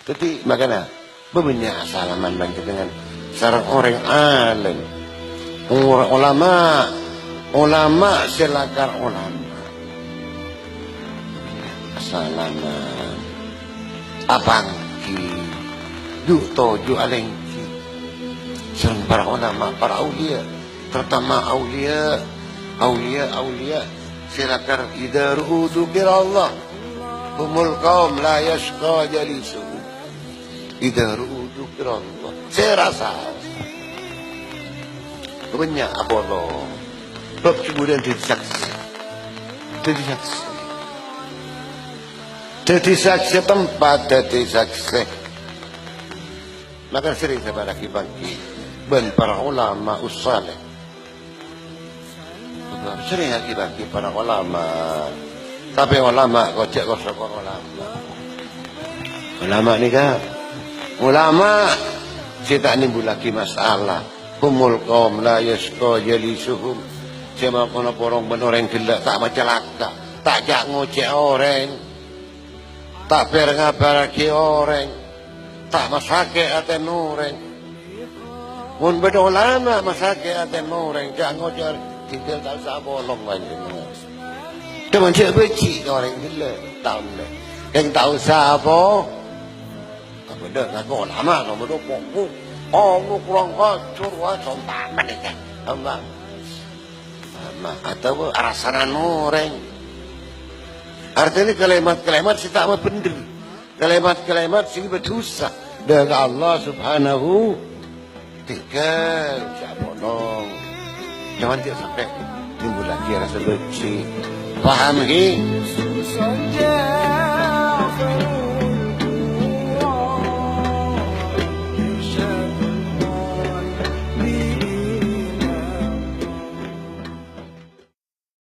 Jadi makanya banyak salaman bagi dengan seorang orang alim, ulama silakan ulama. Salaman abang ki yuk toju alengki serang para ulama, para aulia, terutama aulia silakan idaru dzikir Allah humul qaum la yashqa jalisuhum idaru dzikir Allah. Saya rasa banyak apa Allah bab kemudian jadi saksi tempat, jadi saksi. Maka sering saya bagi ben para ulama ussaleh. Sering bagi para ulama. Tapi ulama kocek kosong ulama. Ulama ni kan? Ulama kita nimbul lagi masalah. Humul qaum la yashqa jalisuhum. Siapa kono porong benoreng gelak tak macelaka, tak jak ngocek orang. Tak ngabarake orang, tak masake aten orang. Mun beda ulama masake aten orang, jak ngojar tinggal tak usah bolong panjenengan. Teman cek beci orang gila, tahu dah. Yang tak usah apa? Apa dah ngaku ulama kamu tu pokok. Oh, kurang kacur wah contak mereka. Apa? Atau arasanan orang. Artinya kalimat-kalimat si tak benar. Kalimat-kalimat si berdosa. Dengan Allah subhanahu tinggal siapa nong. Jangan dia sampai timbul lagi rasa benci. Faham ke?